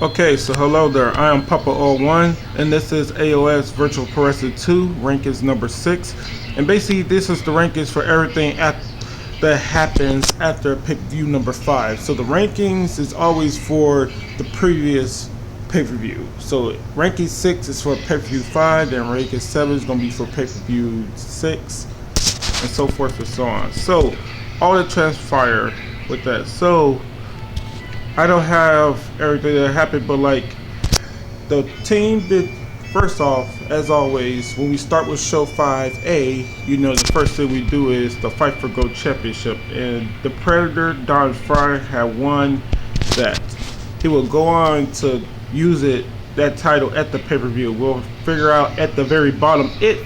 Okay, so hello there. I am Papa01, and this is AOS Virtual Pro Wrestling 2. Rank is number 6, and basically this is the rankings for everything that happens after pay-per-view number 5. So the rankings is always for the previous pay-per-view. So ranking 6 is for pay-per-view 5, then ranking 7 is going to be for pay-per-view 6, and so forth and so on. So all the transpire with that. So I don't have everything that happened, but like the team did. First off, as always, when we start with show 5A, you know the first thing we do is the Fight for Gold Championship, and the Predator Don Frye had won that. He will go on to use that title at the pay-per-view. We'll figure out at the very bottom if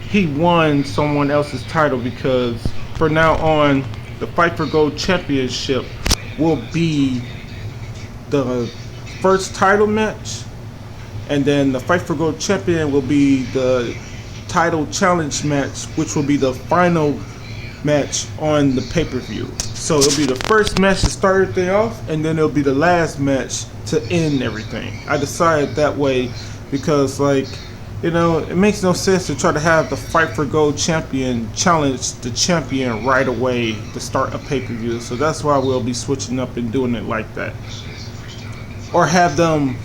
he won someone else's title, because for now on, the Fight for Gold Championship will be the first title match, and then the Fight for Gold Champion will be the title challenge match, which will be the final match on the pay-per-view. So it'll be the first match to start everything off, and then it'll be the last match to end everything. I decided that way because, like, you know, it makes no sense to try to have the Fight for Gold champion challenge the champion right away to start a pay-per-view. So that's why we'll be switching up and doing it like that. Or have them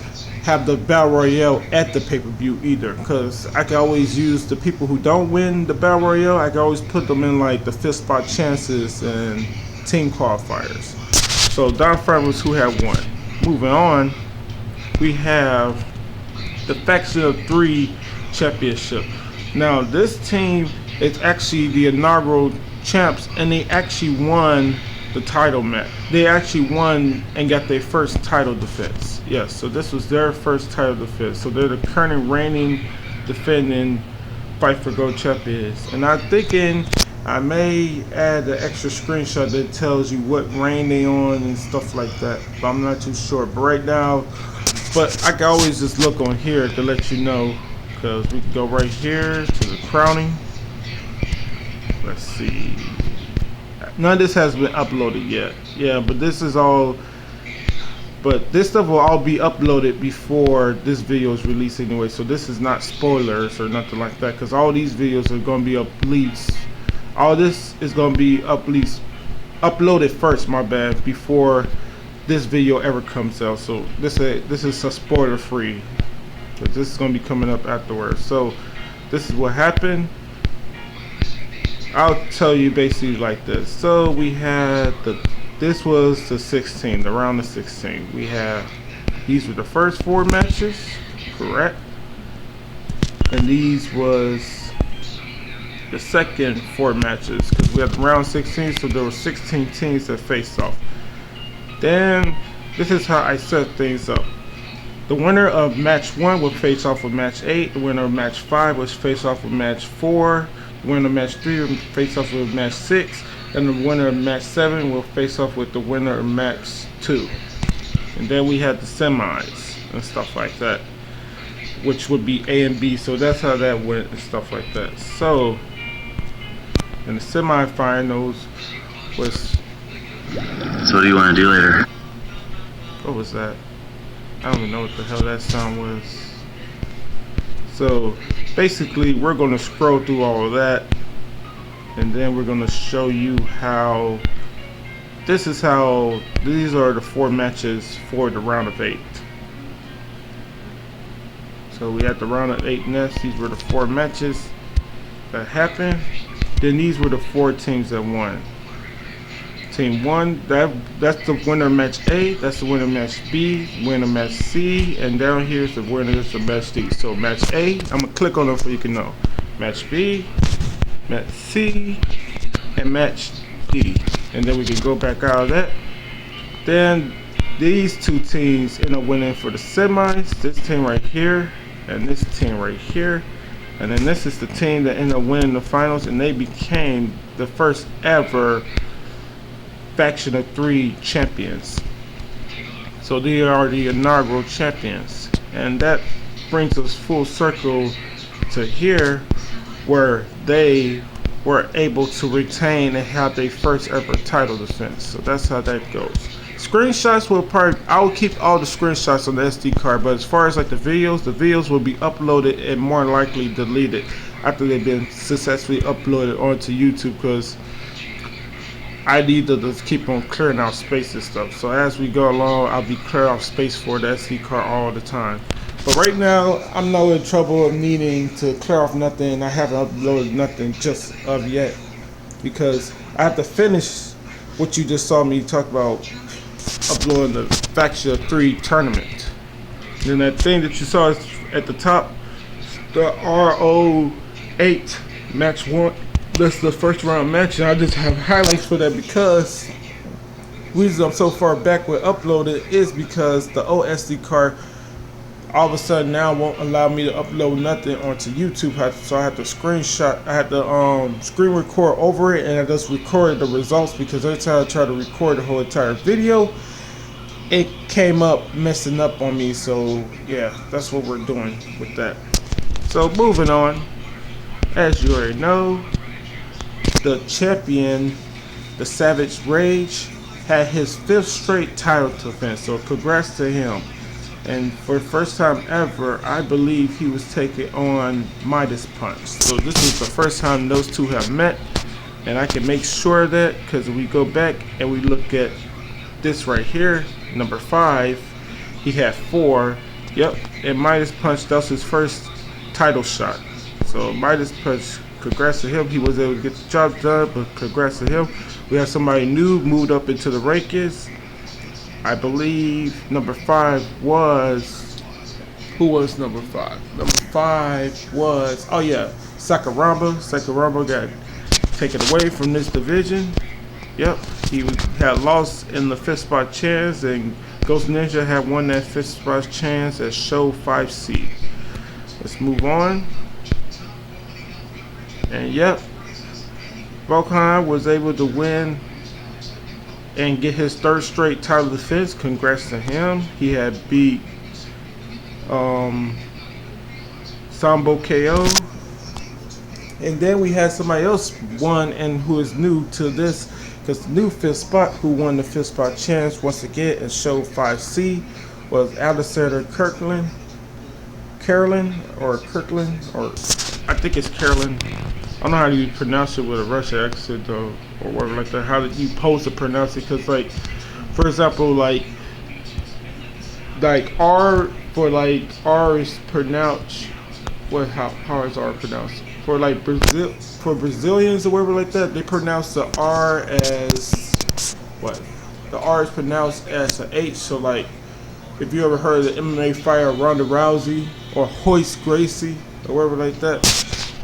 have the Battle Royale at the pay-per-view either. Because I can always use the people who don't win the Battle Royale, I can always put them in like the fifth spot chances and team qualifiers. So Don Frye was who had won. Moving on, we have the Faction of 3 Championship. Now this team is actually the inaugural champs, and they actually won the title match. They actually won and got their first title defense. Yes, so this was their first title defense. So they're the current reigning defending Fight for Gold champions. And I'm thinking I may add an extra screenshot that tells you what reign they on and stuff like that, but I'm not too sure. But right now, but I can always just look on here to let you know, because we can go right here to the crowning. Let's see. None of this has been uploaded yet. Yeah, but this is all. But this stuff will all be uploaded before this video is released anyway. So this is not spoilers or nothing like that, because all these videos are going to be released. All this is going to be uploaded first. My bad. Before this video ever comes out. So this is a spoiler free. But this is going to be coming up afterwards. So this is what happened. I'll tell you basically like this. So we had this was the 16, the round of 16. We have, these were the first 4 matches, correct? And these was the second 4 matches, because we had the round 16, so there were 16 teams that faced off. Then this is how I set things up. The winner of match 1 will face off with match 8. The winner of match 5 will face off with match 4. The winner of match 3 will face off with match 6. And the winner of match 7 will face off with the winner of match 2. And then we had the semis and stuff like that, which would be A and B. So that's how that went and stuff like that. So in the semifinals was. So what do you want to do later? What was that? I don't even know what the hell that sound was. So basically we're going to scroll through all of that, and then we're going to show you how these are the 4 matches for the round of 8. So we had the round of 8 next. These were the 4 matches that happened. Then these were the 4 teams that won. Team 1, that's the winner of match A, that's the winner of match B, winner of match C, and down here is the winner of match D. So match A, I'm gonna click on it so you can know. Match B, match C, and match D. And then we can go back out of that. Then these 2 teams end up winning for the semis. This team right here, and this team right here. And then this is the team that ended up winning the finals, and they became the first ever Faction of 3 champions. So they are the inaugural champions, and that brings us full circle to here, where they were able to retain and have their first ever title defense. So that's how that goes. screenshots will probably, I will keep all the screenshots on the SD card, but as far as like the videos will be uploaded and more likely deleted after they've been successfully uploaded onto YouTube, because I need to just keep on clearing out space and stuff. So as we go along, I'll be clearing out space for the SD card all the time. But right now, I'm not in trouble of needing to clear off nothing. I haven't uploaded nothing just of yet, because I have to finish what you just saw me talk about, uploading the Factia 3 tournament. And then that thing that you saw at the top, the RO8 match 1, that's the first round match, and I just have highlights for that because the reason I'm so far back with uploading is because the OSD card all of a sudden now won't allow me to upload nothing onto YouTube. So I have to screenshot, I had to screen record over it, and I just recorded the results, because every time I try to record the whole entire video, it came up messing up on me. So yeah, that's what we're doing with that. So moving on, as you already know, the champion, the Savage Rage, had his 5th straight title defense, so congrats to him. And for the first time ever, I believe he was taking on Midas Punch. So this is the first time those two have met, and I can make sure of that, because if we go back and we look at this right here, number 5, he had 4. Yep, and Midas Punch, that was his first title shot. So Midas Punch, congrats to him. He was able to get the job done, but congrats to him. We have somebody new moved up into the rankings. I believe number 5 was, who was number 5? Number 5 was, oh yeah, Sakuraba. Sakuraba got taken away from this division. Yep, he had lost in the 5th spot chance, and Ghost Ninja had won that 5th spot chance at Show 5C. Let's move on. And yep, Volkan was able to win and get his 3rd straight title defense. Congrats to him. He had beat Sambo KO. And then we had somebody else won, and who is new to this, because the new 5th spot who won the 5th spot chance once again in Show 5C was Alexander Kirkland. Kirkland, or I think it's Kirkland. I don't know how you pronounce it with a Russian accent though, or whatever like that. How did you supposed to pronounce it? Because like, for example, like R, for like R is pronounced, what, how is R pronounced? For like Brazilians or whatever like that, they pronounce the R as what? The R is pronounced as an H. So like, if you ever heard of the MMA fighter Ronda Rousey or Royce Gracie or whatever like that,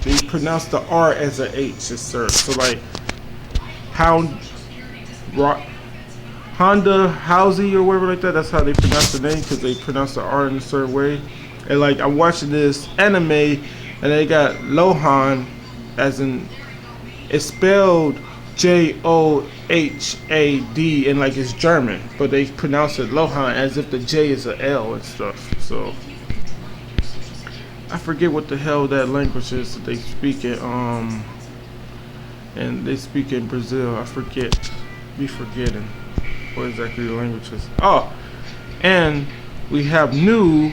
they pronounce the R as an H, sir. So like, Honda Housey or whatever like that, that's how they pronounce the name, because they pronounce the R in a certain way. And like, I'm watching this anime, and they got Lohan, as in, it's spelled Johad, and like it's German, but they pronounce it Lohan as if the J is an L and stuff. So I forget what the hell that language is that they speak in, and they speak in Brazil. I forget, be forgetting what exactly the language is. Oh, and we have new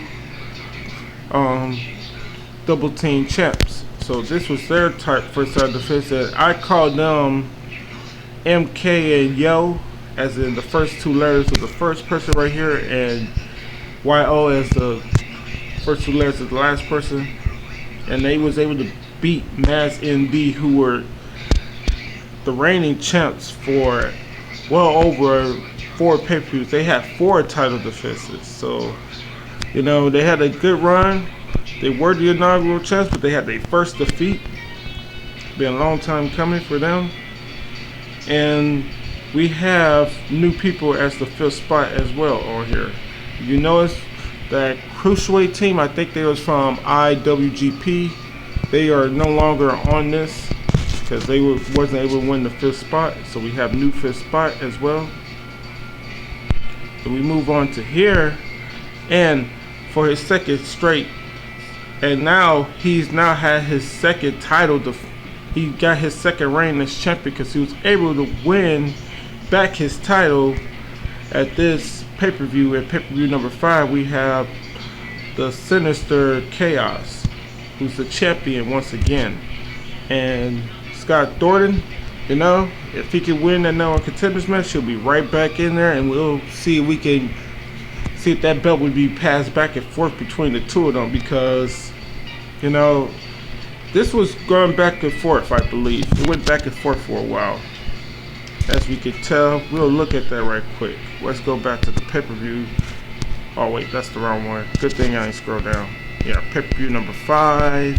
double team champs. So this was their first time defense. I called them MK and Yo, as in the first 2 letters of the first person right here, and YO as the first 2 letters of the last person. And they was able to beat Maz ND, who were the reigning champs for well over 4 pay-per-views. They had 4 title defenses. So, you know, they had a good run. They were the inaugural champs, but they had their first defeat. Been a long time coming for them. And we have new people as the 5th spot as well on here. You notice that Cruiserweight team, I think they was from IWGP. They are no longer on this because they wasn't able to win the 5th spot. So we have new 5th spot as well. So we move on to here, and for his 2nd straight, and now he's now had his 2nd title. He got his 2nd reign as champion because he was able to win back his title at this pay-per-view, at pay-per-view number 5, we have the Sinister Chaos, who's the champion once again. And Scott Thornton, you know, if he can win that No One Contenders match, he'll be right back in there, and we'll see if we can see if that belt would be passed back and forth between the two of them, because, you know, this was going back and forth, I believe. It went back and forth for a while, as we could tell. We'll look at that right quick. Let's go back to the pay-per-view. Oh wait, that's the wrong one. Good thing I ain't scroll down. Yeah, pay-per-view number 5.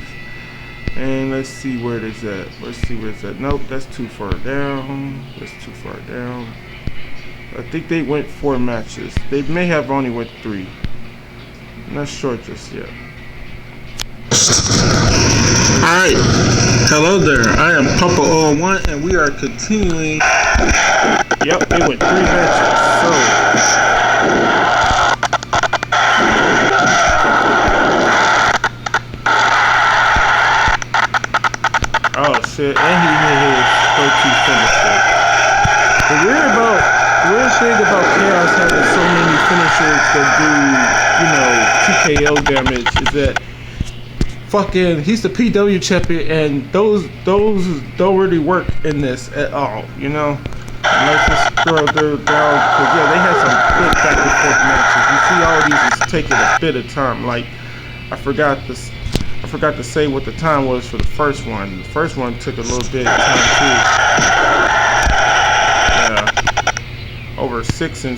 And let's see where it is at. Let's see where it's at. Nope, that's too far down. That's too far down. I think they went 4 matches. They may have only went 3. I'm not sure just yet. Alright. Hello there. I am Papa 01 and we are continuing. Yep, they went 3 matches. So oh shit, and he hit his go-to finisher. The weird thing about Chaos having so many finishers that do, TKO damage is that fucking he's the PW champion, and those don't really work in this at all, you know. Let's just throw them down, because yeah, they had some good back and forth matches. You see all these is taking a bit of time. Like I forgot to say what the time was for the first one. The first one took a little bit of time too. Yeah, over 6 and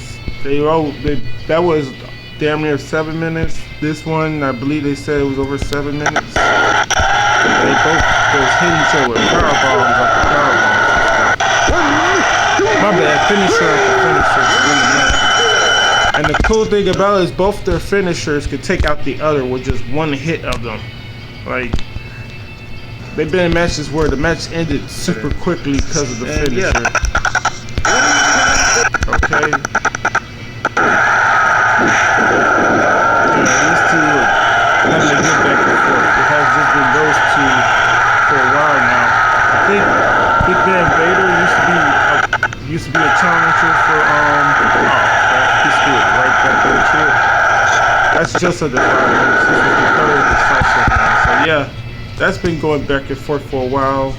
that was damn near 7 minutes. This one, I believe they said it was over 7 minutes. They both just hit each other with powerbombs after powerbombs. My bad, finisher. And the cool thing about it is both their finishers could take out the other with just one hit of them. Like, they've been in matches where the match ended super quickly because of the finisher. Okay. Yeah, these two are having a good back and forth. It has just been those two for a while now. I think Big Van Vader used to be a challenger for just do it right back into it. That's just under 5 minutes. This is the third decisive now. So yeah, that's been going back and forth for a while,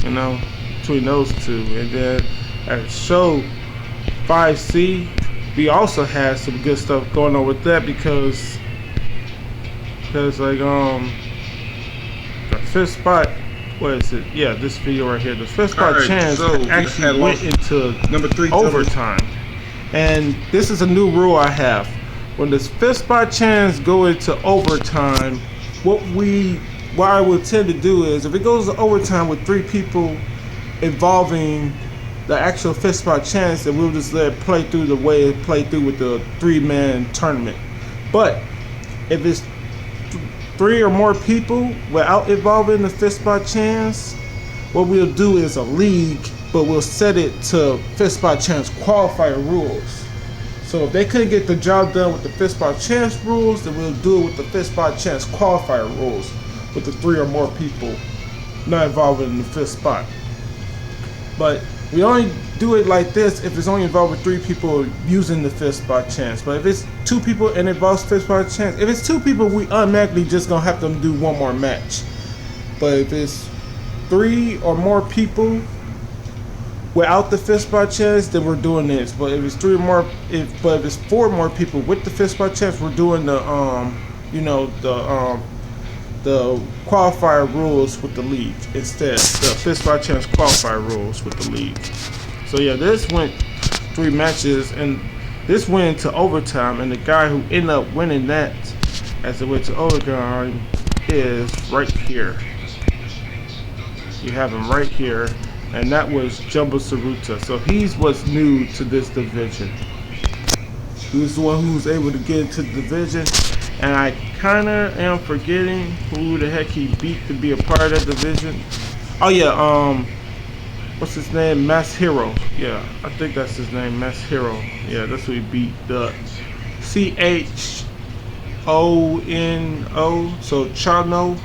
you know, between those two. And then at show 5C, we also had some good stuff going on with that because like the 5th spot, what is it? Yeah, this video right here. The 5th spot chance actually went into number 3 overtime. And this is a new rule I have. When the 5th spot chance go into overtime, what I would tend to do is, if it goes to overtime with 3 people involving the actual 5th spot chance, then we'll just let it play through the way it played through with the 3-man tournament. But if it's 3 or more people without involving the 5th spot chance, what we'll do is a league, but we'll set it to 5th spot chance qualifier rules. So if they couldn't get the job done with the 5th spot chance rules, then we'll do it with the 5th spot chance qualifier rules, with the 3 or more people not involved in the 5th spot. But we only do it like this if it's only involved with 3 people using the 5th spot chance. But if it's 2 people and it involves 5th spot chance, if it's 2 people, we automatically just gonna have them do one more match. But if it's 3 or more people without the 5th spot chance, then we're doing this. But if it's 3 or more, if it's 4 more people with the 5th spot chance, we're doing the the qualifier rules with the league instead. The 5th spot chance qualifier rules with the league. So yeah, this went 3 matches, and this went to overtime, and the guy who ended up winning that as it went to overtime is right here. You have him right here, and that was Jumbo Tsuruta. So he's what's new to this division. He was the one who was able to get into the division, and I kinda am forgetting who the heck he beat to be a part of that division. Oh yeah, what's his name? Masahiro. Yeah, I think that's his name, Masahiro. Yeah, that's who he beat. The CHONO. So Chono.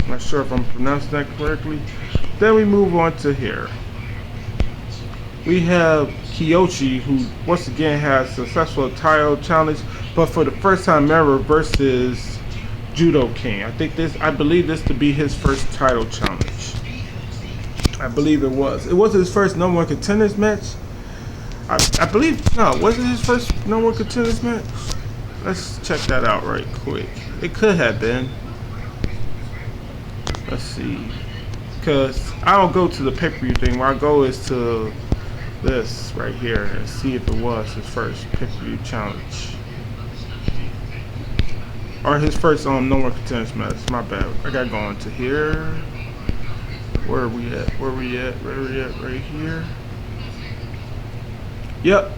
I'm not sure if I'm pronouncing that correctly. Then we move on to here. we have Kiyoshi, who once again has successful title challenge, but for the first time ever versus Judo King. I believe this to be his first title challenge. I believe it was. It wasn't his first number one contenders match. I believe, no, was it his first number one contenders match? Let's check that out right quick. It could have been. Let's see. Because I don't go to the pay-per-view thing. Where I go is to this right here and see if it was his first pay-per-view challenge. Or his first no more contenders match. My bad. I gotta go on to here. Where are we at? Where are we at? Right here. Yep.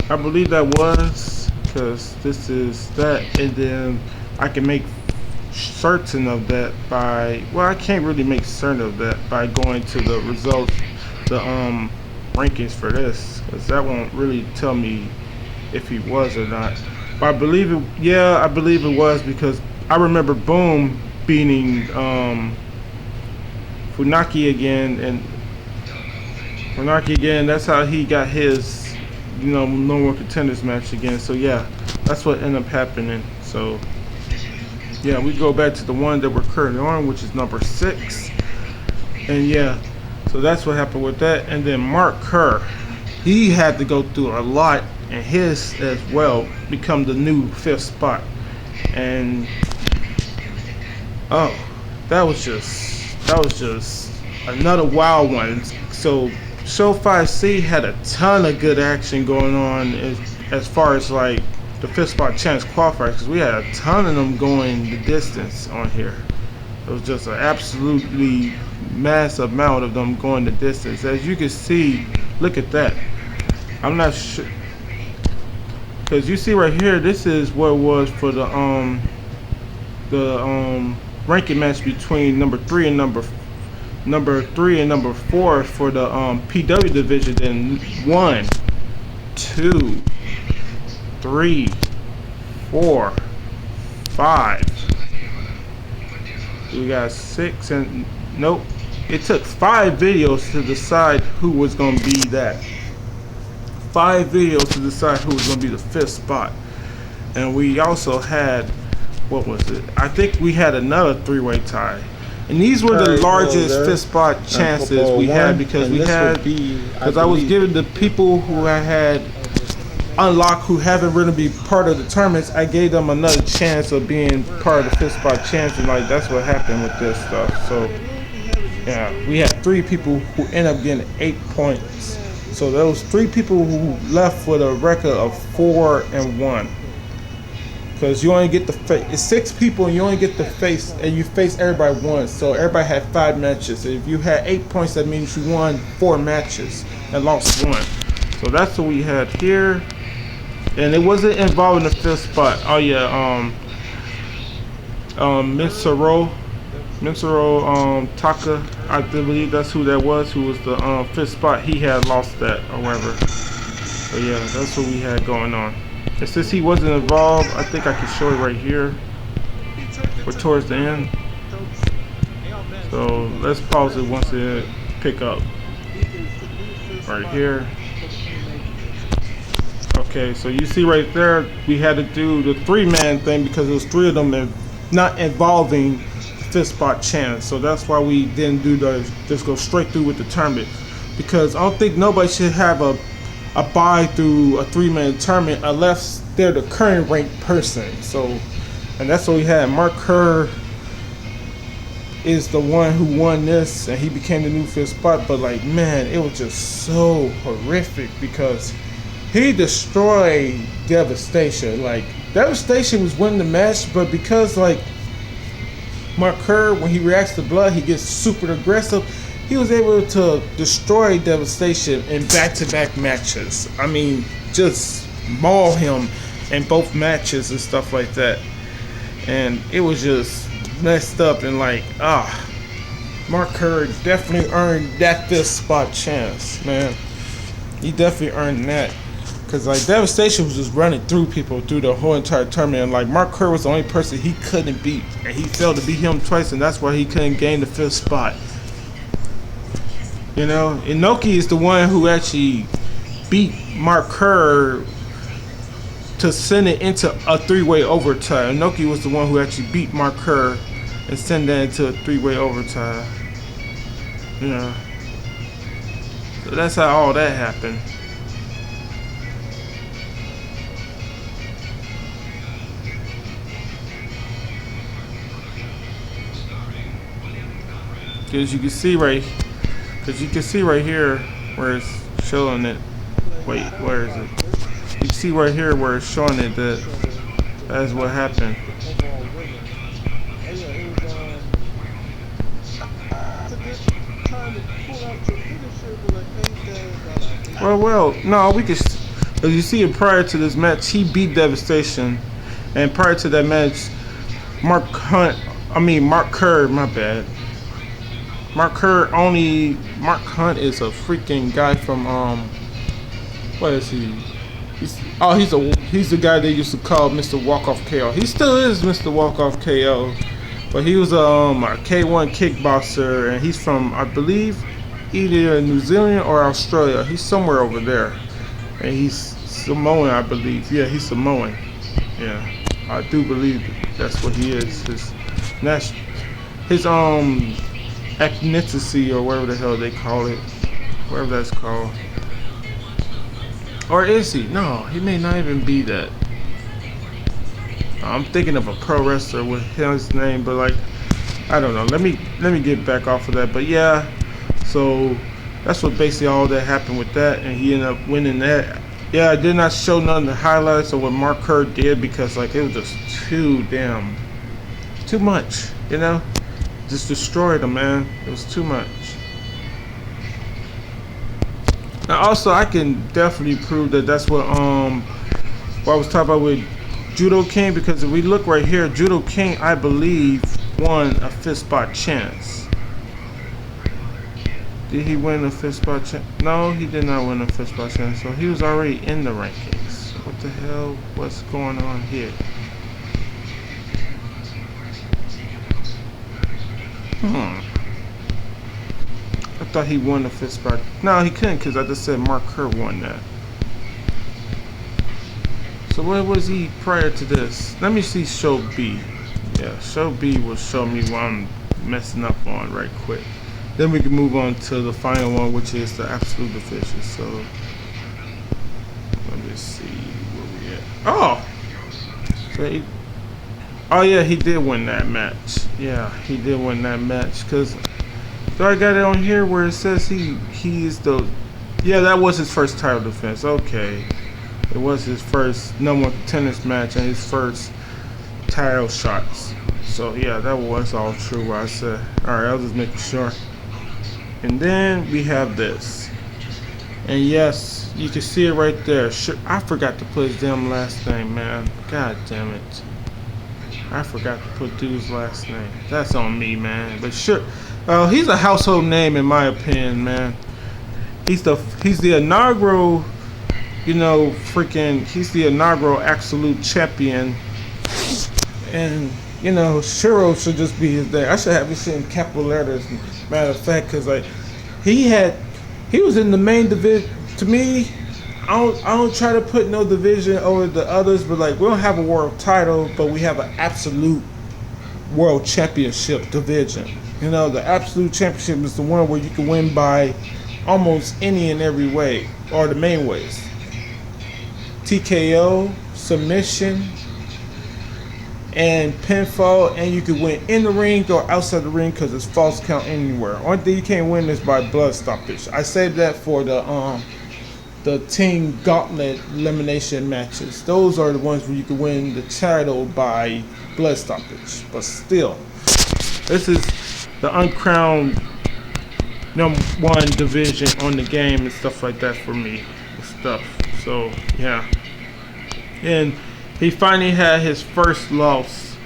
I believe that was, because this is that, and then I can make certain of that by, well, I can't really make certain of that by going to the results, the rankings for this, because that won't really tell me if he was or not. But I believe it, yeah, I believe it was, because I remember Boom beating Funaki again, and Funaki again, that's how he got his, no more contenders match again. So yeah, that's what ended up happening. So yeah, we go back to the one that we're currently on, which is number 6. And yeah, so that's what happened with that. And then Mark Kerr, he had to go through a lot, and his as well become the new 5th spot. And oh, that was just another wild one. So Show 5C had a ton of good action going on as far as like the 5th spot chance qualifiers, because we had a ton of them going the distance on here. It was just an absolutely massive amount of them going the distance. As you can see, look at that. I'm not sure, because you see right here, this is what it was for the ranking match between number 3 and number 4 for the PW division. Then 1, 2, 3, 4, 5. We got 6, and nope. It took 5 videos to decide who was going to be that. 5 videos to decide who was going to be the 5th spot. And we also had, what was it? I think we had another 3-way tie. And these were the largest 5th spot chances we had, because I was giving the people who I had unlocked, who haven't really been part of the tournaments, I gave them another chance of being part of the 5th spot chance, and like that's what happened with this stuff. So yeah, we had 3 people who ended up getting 8 points. So those 3 people who left with a record of 4-1. Because you only get the face. It's 6 people, and you only get the face, and you face everybody once. So everybody had 5 matches. If you had 8 points, that means you won 4 matches and lost 1. So that's what we had here. And it wasn't involving the 5th spot. Oh yeah, Mitsuru Taka, I believe that's who that was, who was the 5th spot. He had lost that or whatever. So yeah, that's what we had going on. And since he wasn't involved, I think I can show it right here. We're towards the end. So let's pause it once it pick up. Right here. Okay, so you see right there, we had to do the 3-man thing because there was 3 of them not involving the 5th spot chance. So that's why we didn't do just go straight through with the tournament, because I don't think nobody should have a bye through a 3-man tournament unless they're the current ranked person. So, and that's what we had. Mark Kerr is the one who won this, and he became the new 5th spot. But like, man, it was just so horrific because he destroyed Devastation. Like, Devastation was winning the match, but because like Mark Kerr, when he reacts to blood, he gets super aggressive. He was able to destroy Devastation in back-to-back matches. I mean, just maul him in both matches and stuff like that. And it was just messed up, and like, Mark Kerr definitely earned that 5th spot chance, man. He definitely earned that. Because like Devastation was just running through people through the whole entire tournament. And like Mark Kerr was the only person he couldn't beat. And he failed to beat him twice, and that's why he couldn't gain the 5th spot. You know, Inoki is the one who actually beat Mark Kerr to send it into a three-way overtime. Inoki was the one who actually beat Mark Kerr and send that into a three-way overtime. You know, so that's how all that happened. Because you can see right here where it's showing it. Wait, where is it? You can see right here where it's showing it that that's what happened. Well, no, we could. As you see, prior to this match, he beat Devastation, and prior to that match, Mark Kerr. My bad. Mark Hunt is a freaking guy from what is he? He's the guy they used to call Mr. Walkoff KO. He still is Mr. Walkoff KO, but he was a K1 kickboxer, and he's from, I believe, either New Zealand or Australia. He's somewhere over there, and he's Samoan, I believe. Yeah, he's Samoan. Yeah, I do believe that's what he is. His ethnicity, or whatever the hell they call it, whatever that's called. Or is he? No, he may not even be that. I'm thinking of a pro wrestler with his name, but like, I don't know. Let me get back off of that. But yeah, so that's what basically all that happened with that, and he ended up winning that. Yeah, I did not show none of the highlights of what Mark Kerr did because like it was just too much, you know. Just destroyed him, man. It was too much. Now, also, I can definitely prove that that's what I was talking about with Judo King, because if we look right here, Judo King, I believe, won a fifth spot chance. Did he win a fifth spot chance? No, he did not win a fifth spot chance. So he was already in the rankings. What the hell? What's going on here? I thought he won the fifth spot. No, he couldn't, because I just said Mark Kerr won that. So where was he prior to this? Let me see show B. Yeah, show B will show me what I'm messing up on right quick. Then we can move on to the final one, which is the absolute division. So let me see where we at. Oh! Oh yeah, he did win that match. Yeah, he did win that match, because so I got it on here where it says he is the, yeah, that was his first title defense. Okay, it was his first #1 contenders match and his first title shots. So yeah, that was all true what I said. Alright, I was just making sure. And then we have this, and yes, you can see it right there. Sure, I forgot to put his damn last name, man. God damn it, I forgot to put dude's last name. That's on me, man. But sure, he's a household name in my opinion, man. He's the inaugural, you know, he's the inaugural absolute champion. And you know, Shiro should just be his name. I should have this in capital letters. Matter of fact, because like he was in the main division. To me, I don't try to put no division over the others, but like we don't have a world title, but we have an absolute world championship division. You know, the absolute championship is the one where you can win by almost any and every way, or the main ways. TKO, submission, and pinfall, and you can win in the ring or outside the ring because it's false count anywhere. Only thing you can't win is by blood stoppage. I saved that for the team gauntlet elimination matches. Those are the ones where you can win the title by blood stoppage. But still, this is the uncrowned #1 division on the game and stuff like that for me and stuff. So yeah, and he finally had his first loss,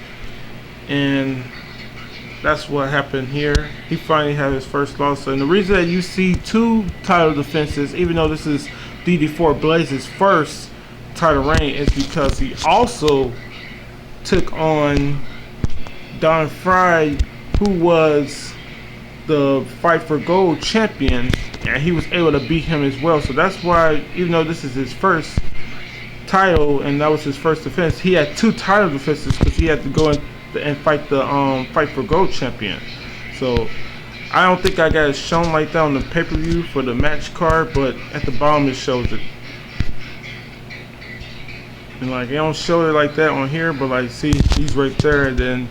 and that's what happened here. He finally had his first loss, and the reason that you see 2 title defenses, even though this is DD4 Blaze's first title reign, is because he also took on Don Frye, who was the Fight for Gold champion, and he was able to beat him as well. So that's why, even though this is his first title and that was his first defense, he had 2 title defenses because he had to go in and fight the Fight for Gold champion. So I don't think I got it shown like that on the pay-per-view for the match card, but at the bottom it shows it. And like, they don't show it like that on here, but like, see, he's right there, and then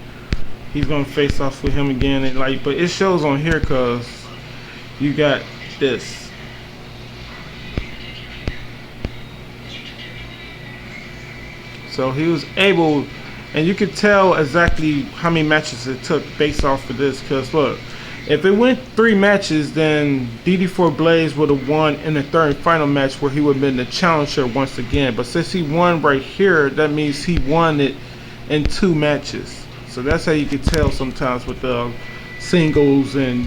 he's gonna face off with him again, and like, but it shows on here cause you got this. So he was able, and you could tell exactly how many matches it took based off of this, cause look, if it went 3 matches, then DD4 Blaze would have won in the 3rd and final match where he would have been the challenger once again. But since he won right here, that means he won it in 2 matches. So that's how you can tell sometimes with the singles and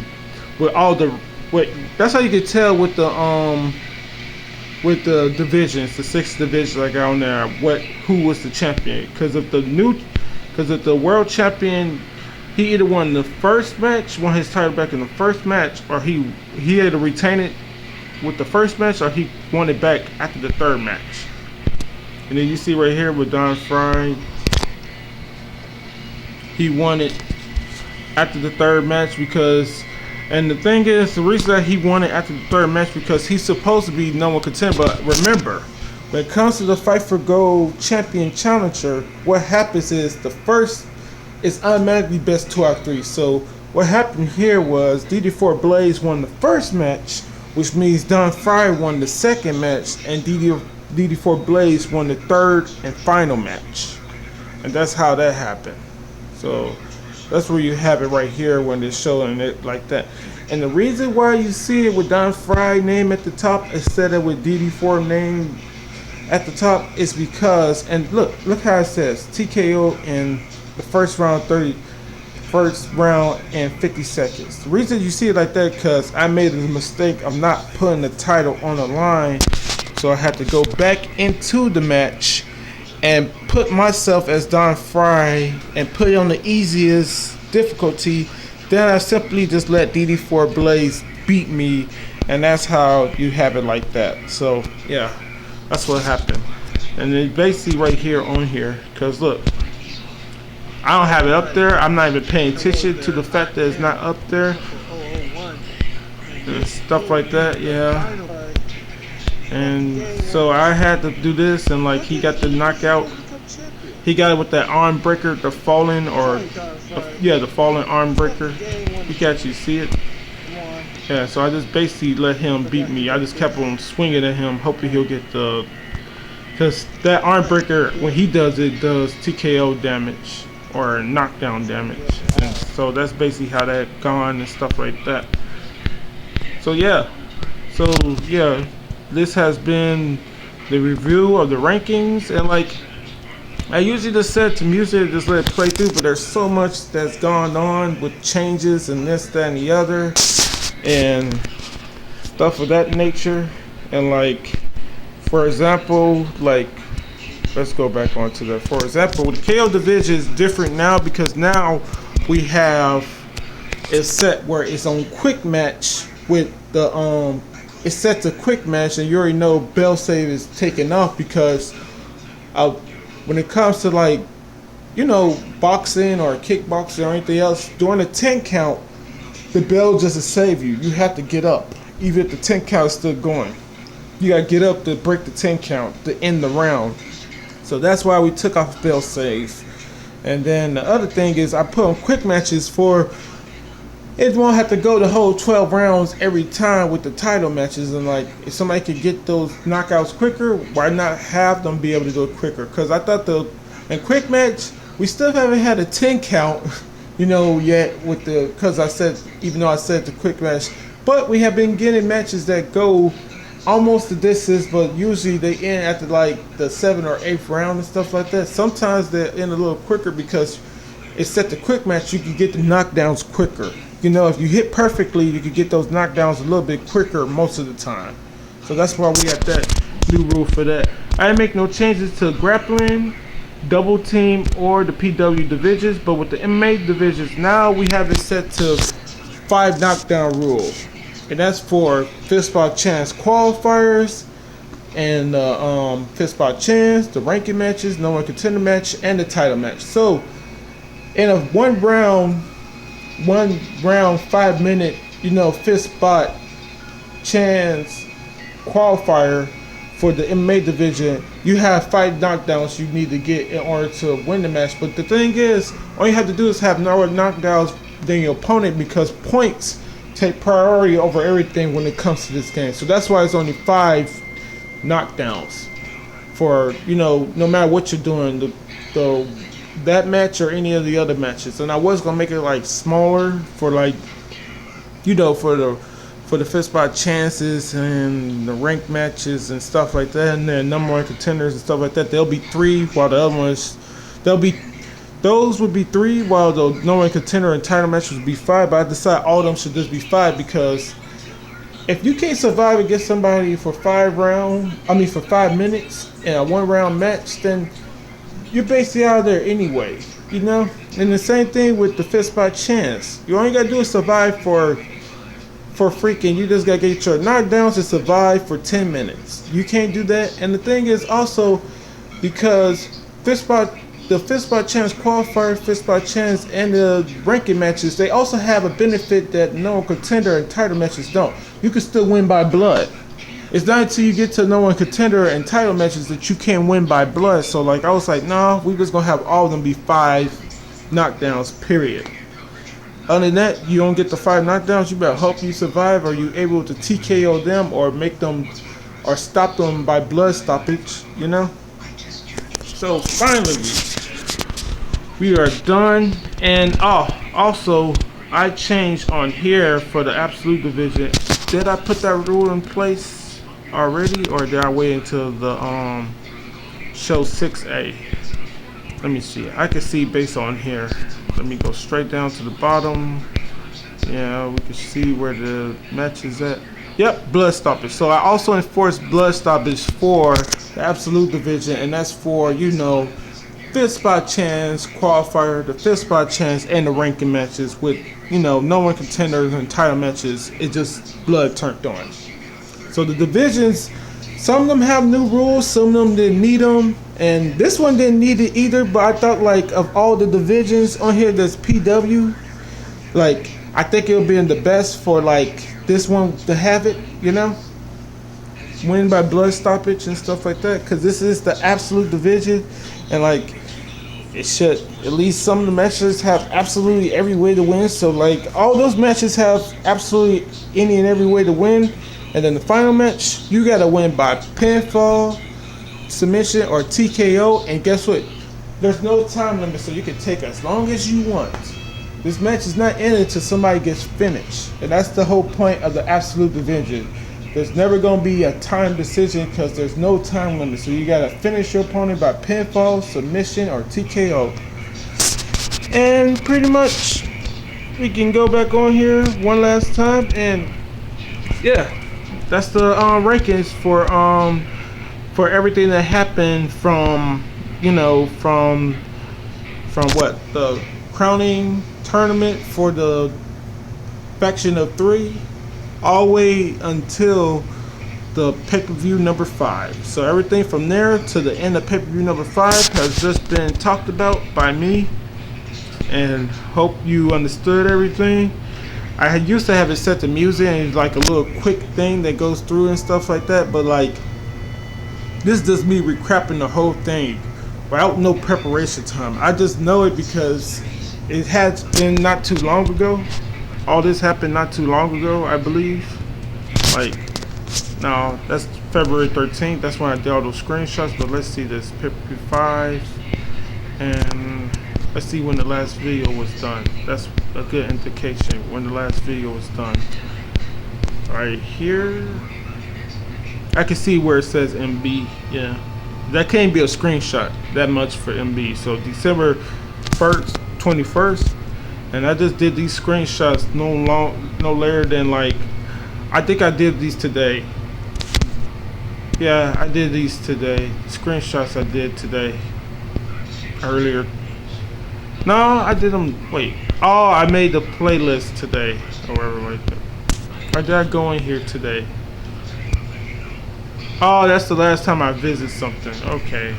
with all the, that's how you can tell with the divisions, the 6 divisions I got on there, who was the champion. Because if the world champion, he either won the first match, won his title back in the first match, or he had to retain it with the first match, or he won it back after the 3rd match. And then you see right here with Don Frye, he won it after the 3rd match because, and the thing is, the reason that he won it after the 3rd match because he's supposed to be number 1 contender. But remember, when it comes to the Fight for Gold champion challenger, what happens is the first is automatically best 2 out of 3. So what happened here was DD4 Blaze won the first match, which means Don Frye won the 2nd match, and DD4 Blaze won the 3rd and final match. And that's how that happened. So that's where you have it right here when they're showing it like that. And the reason why you see it with Don Frye name at the top instead of with DD4 name at the top is because, and look how it says TKO in the first round in 50 seconds. The reason you see it like that because I made a mistake of not putting the title on the line, so I had to go back into the match and put myself as Don Frye and put it on the easiest difficulty. Then I simply just let DD4 Blaze beat me, and that's how you have it like that. So yeah, that's what happened. And then basically right here on here, because look, I don't have it up there. I'm not even paying attention to the fact that it's not up there. And stuff like that, yeah. And so I had to do this, and like he got the knockout. He got it with that arm breaker, the falling, or the falling arm breaker. You can actually see it. Yeah, so I just basically let him beat me. I just kept on swinging at him, hoping he'll get the, because that arm breaker, when he does it, does TKO damage or knockdown damage. And so that's basically how that gone and stuff like that. So yeah, this has been the review of the rankings, and like I usually just set to music, just let it play through, but there's so much that's gone on with changes and this, that, and the other, and stuff of that nature. And like, for example, like, let's go back onto that. For example, the KO division is different now because now we have it set where it's on quick match with the it's set to quick match, and you already know bell save is taken off because when it comes to like, you know, boxing or kickboxing or anything else, during the 10 count, the bell just to save you. You have to get up, even if the 10 count is still going. You gotta get up to break the 10 count to end the round. So that's why we took off bell save. And then the other thing is I put on quick matches for it won't have to go the whole 12 rounds every time with the title matches. And like, if somebody could get those knockouts quicker, why not have them be able to do it quicker? Because I thought in quick match, we still haven't had a 10 count, you know, yet with the, because I said, even though I said the quick match, but we have been getting matches that go almost the distance, but usually they end after like the 7th or 8th round and stuff like that. Sometimes they end a little quicker because it's set the quick match, you can get the knockdowns quicker. You know, if you hit perfectly, you can get those knockdowns a little bit quicker most of the time. So that's why we have that new rule for that. I didn't make no changes to grappling, double team, or the PW divisions, but with the MMA divisions, now we have it set to 5 knockdown rule, and that's for Fist by Chance qualifiers and Fist by Chance, the ranking matches, no one contender match, and the title match. So in a one round 5-minute, Fist by Chance qualifier for the MMA division, you have 5 knockdowns you need to get in order to win the match. But the thing is, all you have to do is have more knockdowns than your opponent, because points take priority over everything when it comes to this game. So that's why it's only 5 knockdowns for, no matter what you're doing, that match or any of the other matches. And I was gonna make it like smaller for for the Fist by Chances and the ranked matches and stuff like that, and then number 1 contenders and stuff like that. They'll be 3, while the other ones, those would be 3, while the number 1 contender and title matches would be 5. But I decided all of them should just be 5, because if you can't survive against somebody for 5 minutes in a 1-round match, then you're basically out of there anyway, And the same thing with the Fist by Chance. You only gotta do is survive for freaking, you just gotta get your knockdowns to survive for 10 minutes. You can't do that. And the thing is also, because the Fist by Chance qualifier, Fist by Chance, and the ranking matches, they also have a benefit that no contender and title matches don't. You can still win by blood. It's not until you get to no one contender and title matches that you can't win by blood. So I was like, nah, we just gonna have all of them be 5 knockdowns, period. Other than that, you don't get the 5 knockdowns, you better hope you survive, or you able to TKO them or make them or stop them by blood stoppage, So finally, we are done. And also, I changed on here for the Absolute division. Did I put that rule in place already, or did I wait until the show 6A? Let me see. I can see based on here. Let me go straight down to the bottom. Yeah, we can see where the match is at. Yep, blood stoppage. So I also enforced blood stoppage for the Absolute division, and that's for, Fist by Chance qualifier, the Fist by Chance, and the ranking matches with, no one contenders and title matches. It just blood turned on. So the divisions, some of them have new rules, some of them didn't need them. And this one didn't need it either, but I thought of all the divisions on here that's PW, I think it'll be in the best for this one to have it, win by blood stoppage and stuff like that, because this is the Absolute division, and it should, at least some of the matches have absolutely every way to win. So all those matches have absolutely any and every way to win, and then the final match, you gotta win by pinfall, submission, or TKO. And guess what? There's no time limit, so you can take as long as you want. This match is not ended until somebody gets finished, and that's the whole point of the Absolute division. There's never going to be a time decision because there's no time limit, so you got to finish your opponent by pinfall, submission, or TKO. And pretty much we can go back on here one last time, and yeah, that's the rankings for everything that happened from what, the crowning tournament for the faction of 3 all the way until the pay-per-view number 5. So everything from there to the end of pay-per-view number 5 has just been talked about by me, and hope you understood everything. I had used to have it set to music and a little quick thing that goes through and stuff like that, but this is just me recapping the whole thing without no preparation time. I just know it because it has been not too long ago. All this happened not too long ago, I believe. No, that's February 13th. That's when I did all those screenshots. But let's see this pay-per-view 5, and let's see when the last video was done. That's a good indication when the last video was done. Right here, I can see where it says MB. Yeah, that can't be a screenshot. That much for MB. So December 1st, 21st, and I just did these screenshots no later than I think I did these today. Yeah, I did these today. Screenshots I did today. Earlier. No, I did them. Wait. Oh, I made the playlist today. or whatever like that. Or did I go in here today? Oh, that's the last time I visit something. Okay.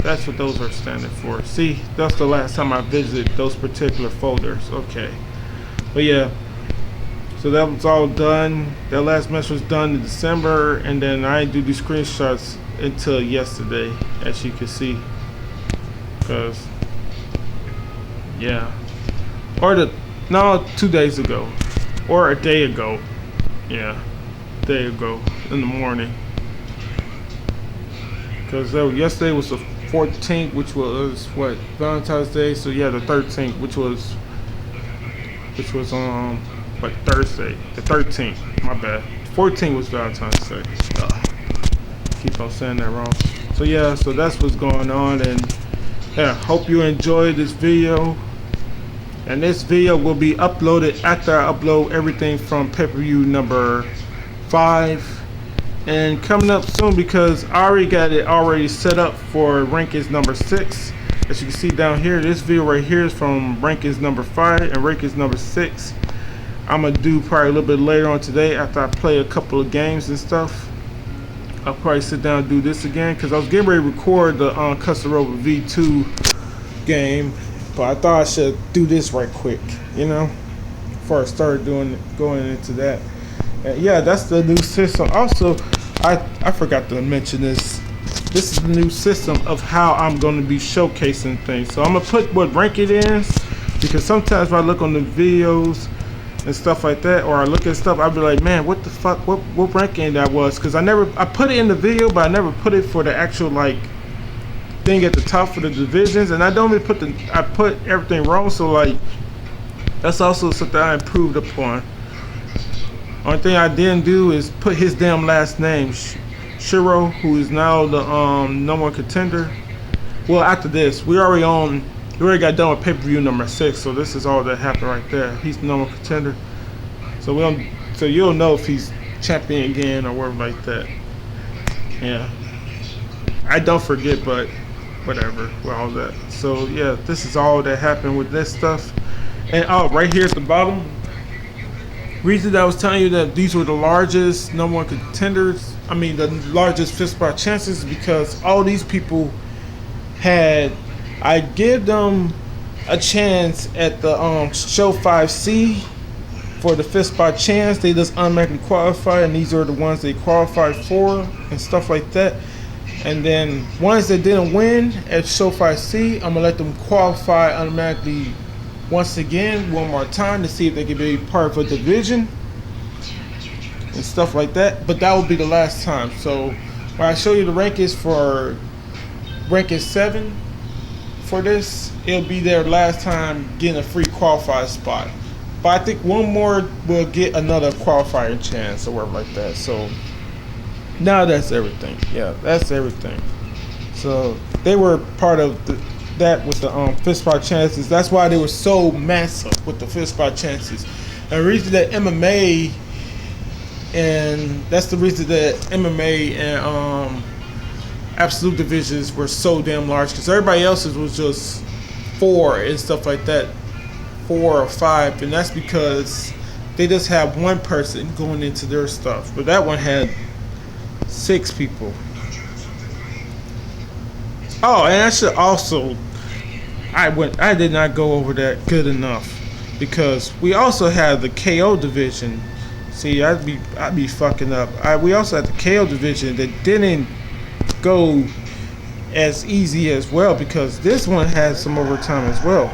That's what those are standing for. See, that's the last time I visited those particular folders. Okay. But yeah. So that was all done. That last mess was done in December, and then I didn't do these screenshots until yesterday, as you can see. Because, yeah. Or 2 days ago. Or a day ago. Yeah. A day ago in the morning. Because yesterday was the 14th, which was what, Valentine's Day. So yeah, the 13th, which was what, Thursday. The 13th, my bad. 14th was Valentine's Day. Keep on saying that wrong. So yeah, so that's what's going on, and yeah, hope you enjoyed this video. And this video will be uploaded after I upload everything from pay-per-view number 5. And coming up soon, because I already got it set up for rankings number 6. As you can see down here, this video right here is from rankings number 5 and rankings number 6. I'm gonna do probably a little bit later on today after I play a couple of games and stuff. I'll probably sit down and do this again, because I was getting ready to record the Custom Rover V2 game, but I thought I should do this right quick, you know, before I started going into that. Yeah, that's the new system. Also, I forgot to mention this. This is the new system of how I'm going to be showcasing things. So I'm going to put what rank it is, because sometimes when I look on the videos and stuff like that, or I look at stuff, I'll be like, man, what the fuck, what ranking that was? Because I put it in the video, but I never put it for the actual like thing at the top for the divisions, and I don't even I put everything wrong. So like, that's also something I improved upon. Only thing I didn't do is put his damn last name, Shiro, who is now the #1 contender. Well, after this, we already got done with pay-per-view number 6, so this is all that happened right there. He's the #1 contender. So you'll know if he's champion again or whatever like that. Yeah. I don't forget, but whatever with all that. So yeah, this is all that happened with this stuff. And right here at the bottom, reason that I was telling you that these were the largest #1 contenders, I mean the largest fifth spot chances, because all these people I give them a chance at the show 5C for the fifth spot chance. They just automatically qualify, and these are the ones they qualified for and stuff like that. And then ones that didn't win at show 5C, I'm gonna let them qualify automatically once again, one more time, to see if they can be part of a division and stuff like that. But that will be the last time. So when I show you the rankings for ranking 7 for this, it'll be their last time getting a free qualified spot. But I think one more will get another qualifying chance or whatever like that. So now that's everything. Yeah, that's everything. So they were part of that with the fifth spot chances. That's why they were so massive with the fifth spot chances. And the reason that MMA and absolute divisions were so damn large, because everybody else's was just 4 and stuff like that, 4 or 5, and that's because they just have one person going into their stuff. But that one had 6 people. Oh, and I should also, I did not go over that good enough, because we also have the KO division. See, I'd be fucking up. We also had the KO division that didn't go as easy as well, because this one had some overtime as well.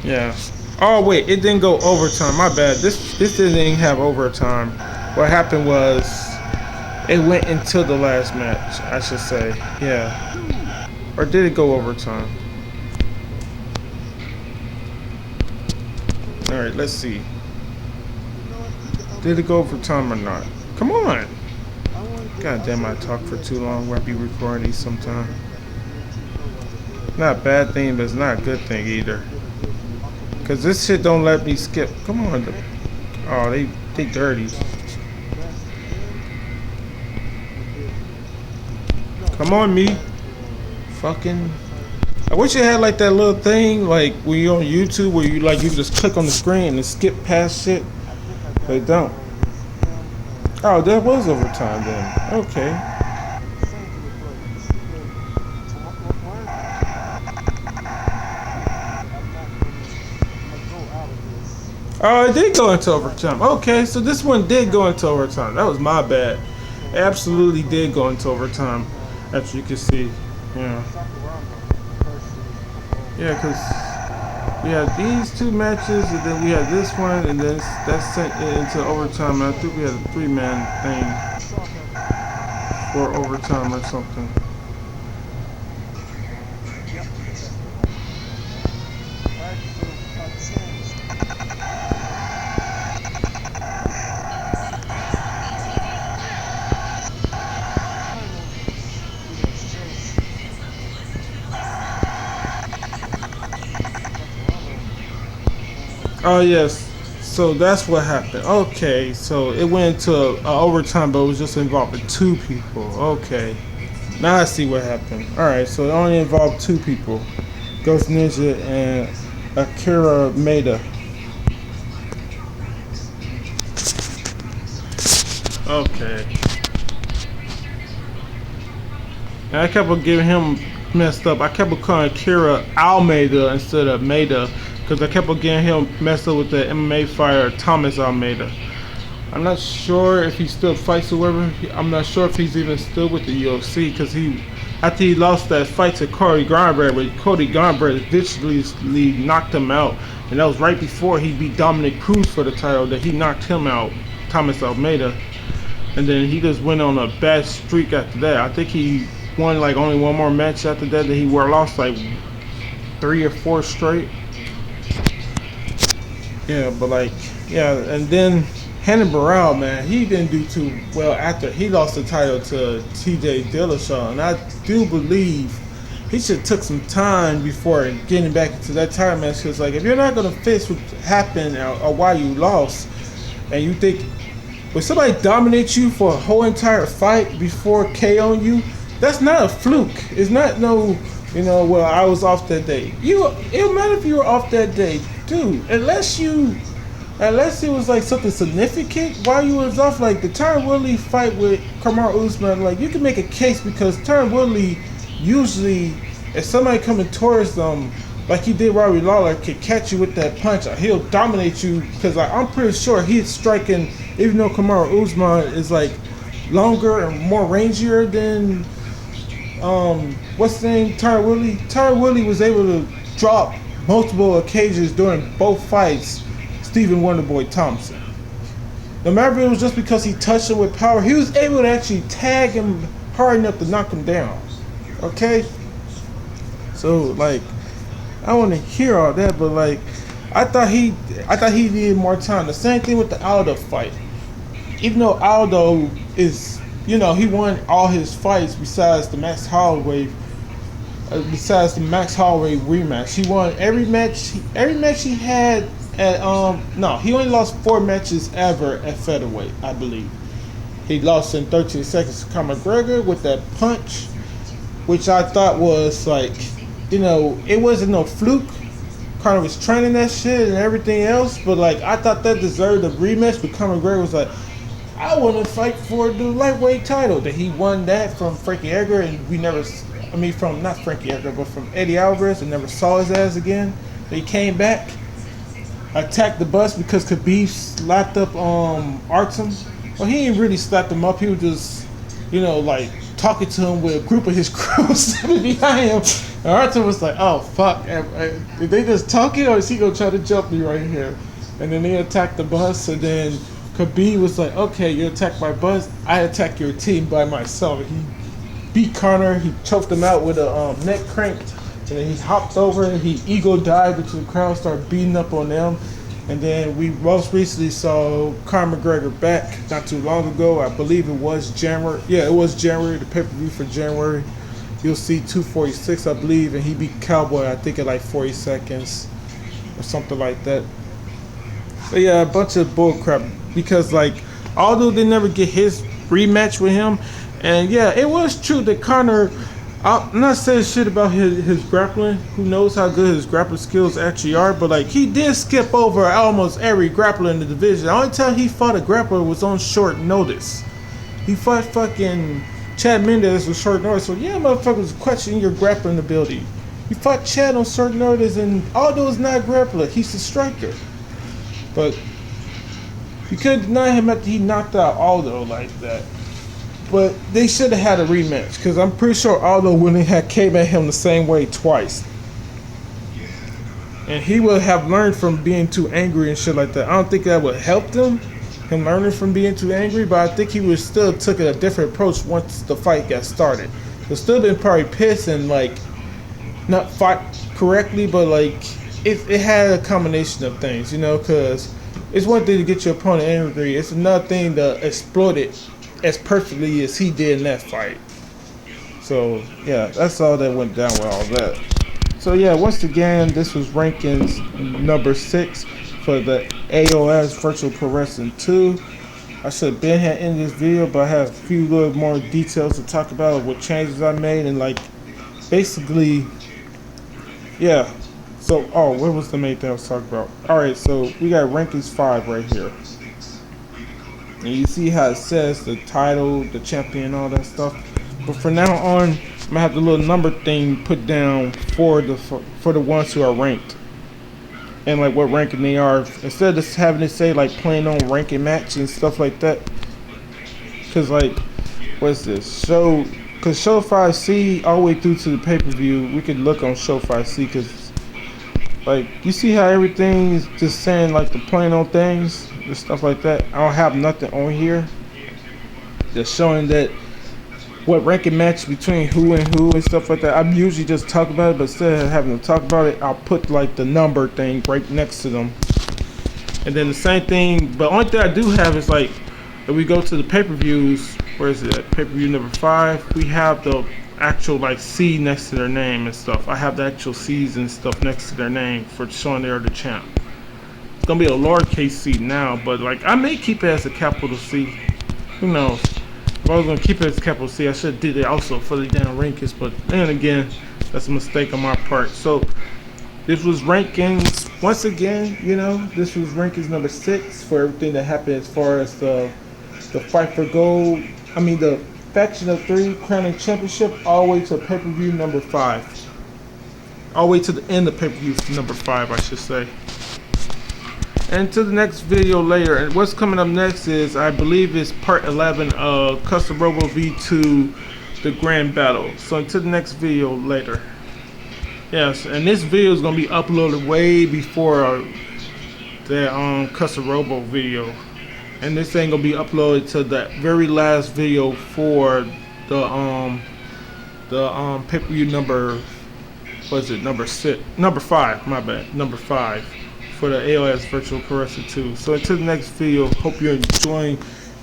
Yeah. Oh wait, it didn't go overtime. My bad. This didn't even have overtime. What happened was it went into the last match, I should say. Yeah. Or did it go overtime? All right, let's see. Did it go overtime or not? Come on. God damn, I talk for too long where I be recording these sometime. Not a bad thing, but it's not a good thing either. Cause this shit don't let me skip. Come on. Oh, they dirty. Come on, me. Fucking I wish it had like that little thing, like when you're on YouTube, where you just click on the screen and skip past shit. They don't. Oh, that was overtime then. Okay. Oh, it did go into overtime. Okay, so this one did go into overtime. That was my bad. It absolutely did go into overtime, as you can see. Yeah. Yeah, because we had these two matches, and then we had this one, and then that sent it into overtime. I think we had a 3-man thing for overtime or something. Oh yes, so that's what happened. Okay, so it went into overtime, but it was just involving 2 people. Okay, now I see what happened. All right, so it only involved 2 people, Ghost Ninja and Akira Maeda. Okay, and I kept on giving him messed up. I kept on calling Akira Almeida instead of Maeda, because I kept on getting him messed up with the MMA fighter Thomas Almeida. I'm not sure if he still fights or whatever. I'm not sure if he's even still with the UFC, because after he lost that fight to Cody Garbrandt viciously knocked him out, and that was right before he beat Dominic Cruz for the title. That he knocked him out, Thomas Almeida, and then he just went on a bad streak after that. I think he won like only one more match after that. That he lost like 3 or 4 straight. Yeah, but like, yeah, and then Renan Barão, man, he didn't do too well after he lost the title to TJ Dillashaw, and I do believe he should have took some time before getting back into that title match, because like, if you're not gonna fix what happened or why you lost, and you think when somebody dominates you for a whole entire fight before KOing you, that's not a fluke. It's not no, well, I was off that day. It don't matter if you were off that day, dude. Unless it was like something significant while you was off, like the Tyron Woodley fight with Kamaru Usman. Like, you can make a case, because Tyron Woodley usually, if somebody coming towards them, like he did Robbie Lawler, can catch you with that punch, or he'll dominate you. Because like, I'm pretty sure he's striking, even though Kamaru Usman is like longer and more rangier than what's his name, Tyron Woodley. Tyron Woodley was able to drop multiple occasions during both fights Stephen Wonderboy Thompson. No matter if it was just because he touched him with power, he was able to actually tag him hard enough to knock him down. Okay? So like, I want to hear all that, but like, I thought he needed more time. The same thing with the Aldo fight. Even though Aldo is, he won all his fights besides the Max Holloway rematch. He won every match he had at no, he only lost 4 matches ever at featherweight, I believe. He lost in 13 seconds to Conor McGregor with that punch, which I thought was like, it wasn't no fluke. Conor was training that shit and everything else, but like, I thought that deserved a rematch. But Conor McGregor was like, I want to fight for the lightweight title. That he won that from Frankie Edgar, and from not Frankie Edgar, but from Eddie Alvarez, and never saw his ass again. He came back, attacked the bus because Khabib slapped up Artem. Well, he didn't really slap him up. He was just, like talking to him with a group of his crew sitting behind him. And Artem was like, "Oh fuck, did they just talking, or is he gonna try to jump me right here?" And then they attacked the bus, and then Khabib was like, "Okay, you attacked my bus. I attack your team by myself." And he beat Conor. He choked him out with a neck crank. And then he hopped over and he ego dived into the crowd, started beating up on them. And then we most recently saw Conor McGregor back not too long ago. I believe it was January. Yeah, it was January, the pay-per-view for January. You'll see 246, I believe, and he beat Cowboy, I think, at like 40 seconds or something like that. But yeah, a bunch of bullcrap, because like, although they never get his rematch with him, and yeah, it was true that Conor I'm not saying shit about his grappling. Who knows how good his grappling skills actually are? But like he did skip over almost every grappler in the division. The only time he fought a grappler was on short notice. He fought fucking Chad Mendes with short notice. So yeah, motherfuckers questioning your grappling ability. He fought Chad on short notice, and although it's not a grappler, he's a striker. But you couldn't deny him after he knocked out Aldo like that. But they should have had a rematch, because I'm pretty sure Aldo wouldn't have came at him the same way twice. And he would have learned from being too angry and shit like that. I don't think that would help him learning from being too angry, but I think he would still took a different approach once the fight got started. He'd still been probably pissed and like not fight correctly, but like it had a combination of things, you know, because it's one thing to get your opponent angry, it's another thing to exploit it as perfectly as he did in that fight. So yeah, that's all that went down with all that. So yeah, once again, this was rankings number 6 for the AOS Virtual Pro Wrestling 2. I should have been here in this video, but I have a few little more details to talk about, what changes I made, and like basically, yeah. So, what was the main thing I was talking about? Alright, so we got rankings 5 right here. And you see how it says the title, the champion, all that stuff. But from now on, I'm gonna have the little number thing put down for the ones who are ranked, and like what ranking they are, instead of just having it say like playing on ranking match and stuff like that. Cause like, what's this show? Cause Show 5C all the way through to the pay-per-view, we could look on Show 5C. Cause like you see how everything's just saying like the playing on things and stuff like that. I don't have nothing on here just showing that what ranking match between who and stuff like that. I'm usually just talk about it, but instead of having to talk about it, I'll put like the number thing right next to them. And then the same thing, but only thing I do have is like, if we go to the pay-per-views, where is it at? Pay-per-view number 5, we have the actual like C next to their name and stuff. I have the actual C's and stuff next to their name for showing they're the champ. It's gonna be a lowercase C now, but like I may keep it as a capital C. Who knows? If I was gonna keep it as capital C, I should have did it also for the damn rankings, but then again, that's a mistake on my part. So this was rankings once again, you know, this was rankings number 6 for everything that happened as far as the fight for gold. I mean the faction of 3 crowning championship all the way to pay-per-view number 5. All the way to the end of pay-per-view number 5, I should say. And to the next video later. And what's coming up next is, I believe it's part 11 of Custom Robo V2, the Grand Battle. So until the next video later. Yes, and this video is gonna be uploaded way before the Custom Robo video. And this ain't gonna be uploaded to the very last video for the pay-per-view number, what's it, number 5, my bad, number 5. For the AOS Virtual Pro Wrestling 2. So until the next video, hope you're enjoying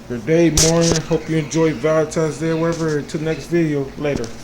your day, morning. Hope you enjoy Valentine's Day or whatever. Until the next video, later.